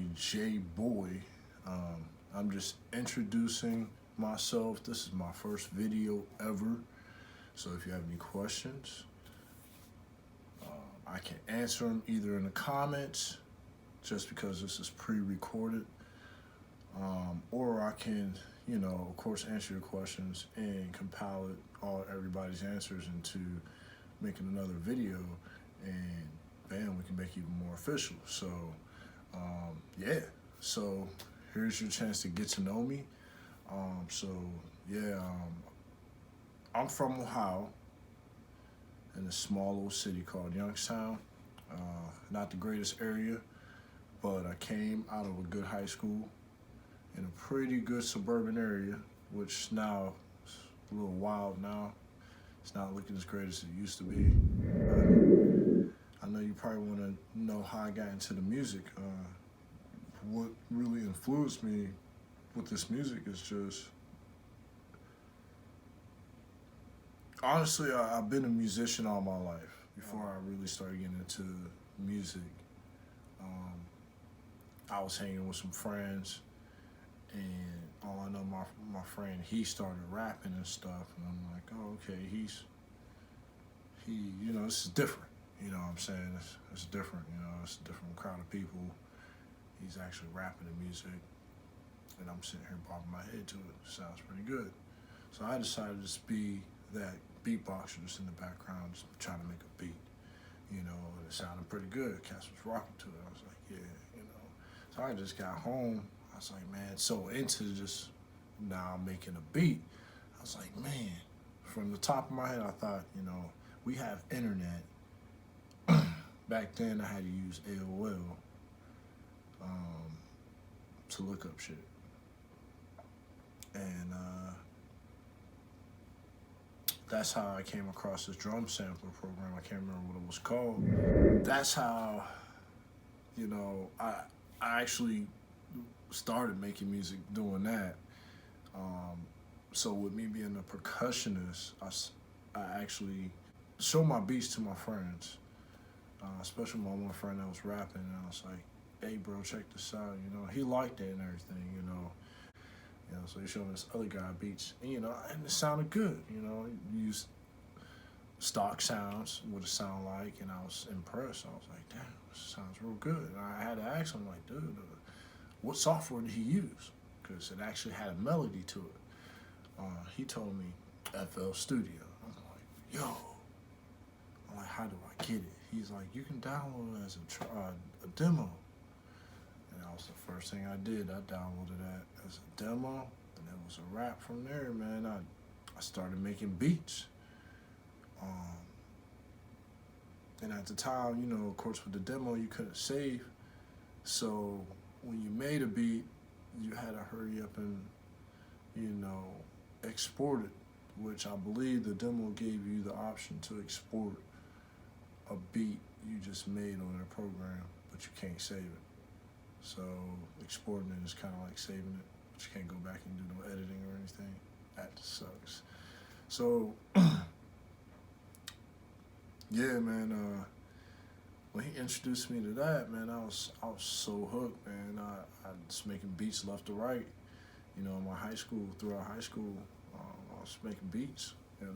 me J Boy. I'm just introducing myself. This is my first video ever. So if you have any questions, I can answer them either in the comments, just because this is pre-recorded, or I can, of course, answer your questions and compile everybody's answers into making another video, and bam, we can make it even more official. So, yeah. So here's your chance to get to know me. I'm from Ohio, in a small little city called Youngstown. Not the greatest area, but I came out of a good high school in a pretty good suburban area, which now is a little wild now. It's not looking as great as it used to be. I know you probably want to know how I got into the music. What really influenced me with this music is just, honestly, I've been a musician all my life. Before I really started getting into music, I was hanging with some friends, and all I know, my friend, he started rapping and stuff, and I'm like, oh, okay, this is different. You know what I'm saying? It's different, it's a different crowd of people. He's actually rapping the music, and I'm sitting here bobbing my head to it. Sounds pretty good. So I decided to just be that beatboxer just in the background, just trying to make a beat. And it sounded pretty good. Cass was rocking to it. I was like, yeah. So I just got home. I was like, man, so into just now making a beat. I was like, man, from the top of my head, I thought, we have internet. Back then, I had to use AOL to look up shit. And that's how I came across this drum sampler program. I can't remember what it was called. That's how, I actually started making music doing that. So with me being a percussionist, I actually show my beats to my friends, especially my one friend that was rapping, and I was like, hey bro, check this out, he liked it and everything, so he showed me this other guy beats, and and it sounded good, he used stock sounds, what it sounded like, and I was impressed. I was like, damn, this sounds real good. And I had to ask him, like, dude, what software did he use? Because it actually had a melody to it. He told me FL Studio. I'm like, yo. I'm like, how do I get it? He's like, you can download it as a demo. And that was the first thing I did. I downloaded that as a demo, and it was a wrap from there, man. I started making beats. And at the time, of course, with the demo, you couldn't save. So when you made a beat, you had to hurry up and, export it, which I believe the demo gave you the option to export a beat you just made on their program, but you can't save it. So exporting it is kind of like saving it, but you can't go back and do no editing or anything. That sucks. So, yeah, man, when he introduced me to that, man, I was so hooked, man. I was making beats left to right. In my high school, throughout high school, I was making beats, and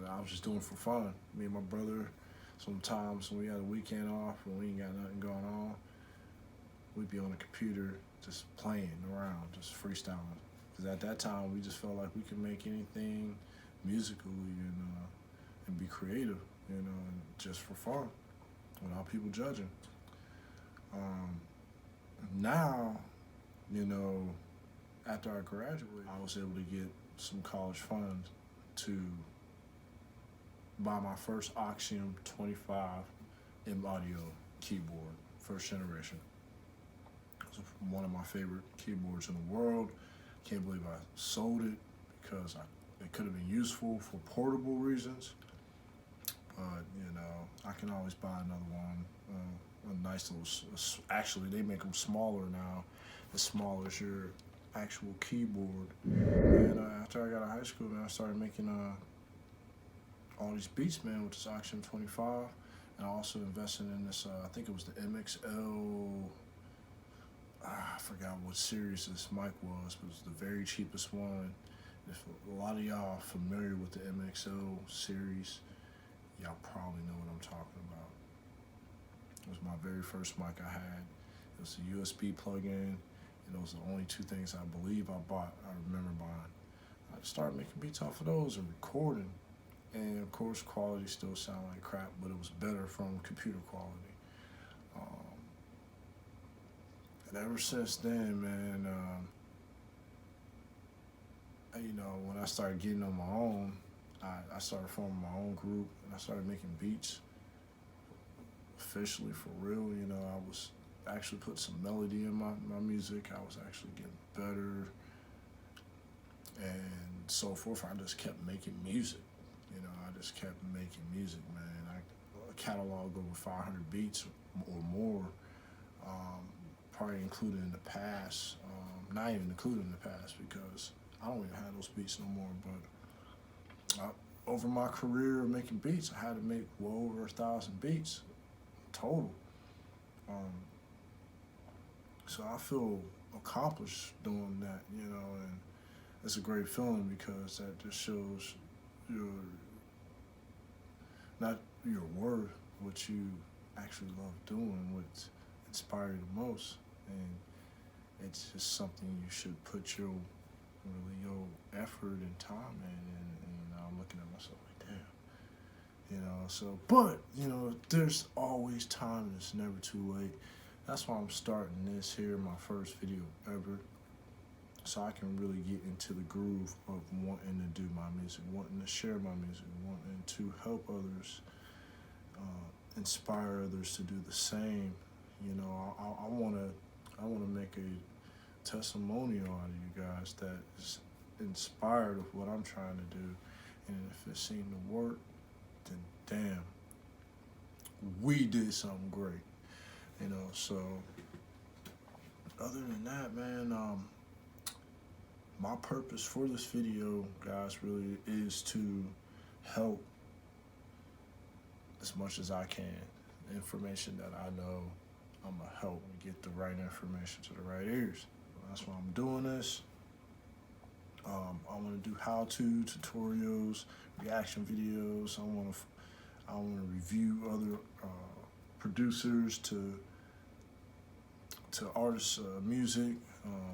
I was just doing it for fun. Me and my brother, sometimes when we had a weekend off, when we ain't got nothing going on, we'd be on the computer just playing around, just freestyling. Because at that time, we just felt like we could make anything musically and be creative, and just for fun, without people judging. Now, after I graduated, I was able to get some college funds to buy my first Axiom 25 M Audio keyboard, first generation. It was one of my favorite keyboards in the world. Can't believe I sold it, because it could have been useful for portable reasons. But, I can always buy another one. A nice little, actually they make them smaller now, as small as your actual keyboard. And after I got out of high school, man, I started making all these beats, man, with this Axiom 25. And I also invested in this, I think it was the MXL forgot what series this mic was, but it was the very cheapest one. If a lot of y'all familiar with the MXO series, y'all probably know what I'm talking about. It was my very first mic I had. It was a USB plug-in, and those are the only two things I believe I bought. I remember buying. I started making beats off of those and recording, and of course quality still sounded like crap, but it was better from computer quality. And ever since then, man, you know, when I started getting on my own, I started forming my own group, and I started making beats officially for real. You know, I was actually put some melody in my music. I was actually getting better and so forth. I just kept making music. You know, I just kept making music, man. I cataloged over 500 beats or more, probably included in the past. Not even included in the past because I don't even have those beats no more. But over my career of making beats, I had to make well over 1,000 beats total. So I feel accomplished doing that, you know, and it's a great feeling because that just shows your, not your worth, what you actually love doing, what inspires you the most, and it's just something you should put your effort and time in, and I'm looking at myself like, damn, you know, so, but, you know, there's always time and it's never too late. That's why I'm starting this here, my first video ever, so I can really get into the groove of wanting to do my music, wanting to share my music, wanting to help others, inspire others to do the same. You know, I wanna make a testimonial out of you guys that is inspired of what I'm trying to do, and if it seemed to work, then damn, we did something great. You know, so other than that, man, my purpose for this video, guys, really is to help as much as I can. Information that I know, I'm gonna help get the right information to the right ears. That's why I'm doing this. I want to do how-to tutorials, reaction videos. I want to review other producers to artists' music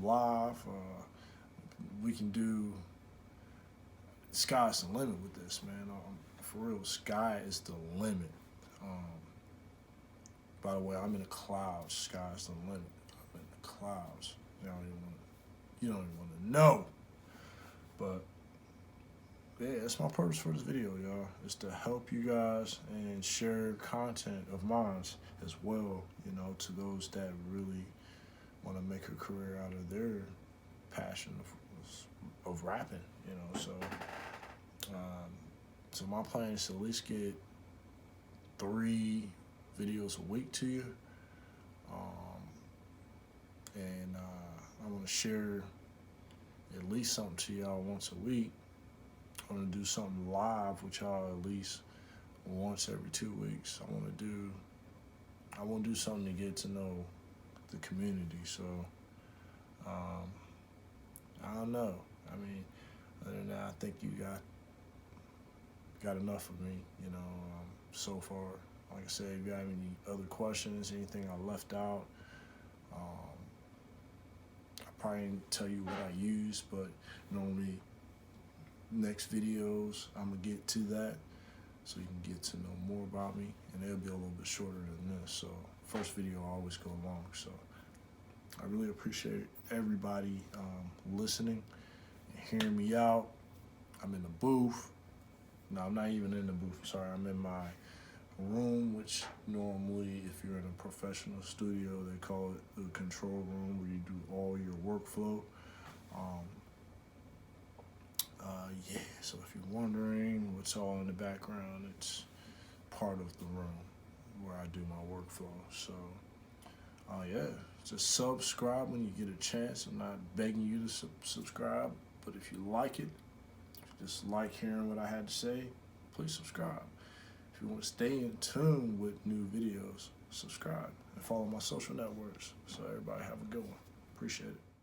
live. We can do, sky's the limit with this, man. For real, sky is the limit. By the way, I'm in the clouds. Sky's the limit. I'm in the clouds. You don't even want to know. But yeah, that's my purpose for this video, y'all. Is to help you guys and share content of mine as well, you know, to those that really want to make a career out of their passion of rapping, you know. So my plan is to at least get 3 videos a week to you, and I want to share at least something to y'all once a week. I want to do something live with y'all at least once every 2 weeks. I want to do something to get to know the community. So I don't know. I mean, other than that, I think you got enough of me, you know, so far. Like I said, if you have any other questions, anything I left out, I probably didn't tell you what I use, but normally next videos, I'm going to get to that so you can get to know more about me, and it'll be a little bit shorter than this. So first video I always go long. So I really appreciate everybody listening and hearing me out. I'm in the booth. No, I'm not even in the booth. Sorry, I'm in my room, which normally, if you're in a professional studio, they call it the control room, where you do all your workflow. Yeah, so if you're wondering what's all in the background, it's part of the room where I do my workflow. So, yeah, just subscribe when you get a chance. I'm not begging you to subscribe, but if you like it, if you just like hearing what I had to say, please subscribe. If you want to stay in tune with new videos, subscribe and follow my social networks. So everybody have a good one. Appreciate it.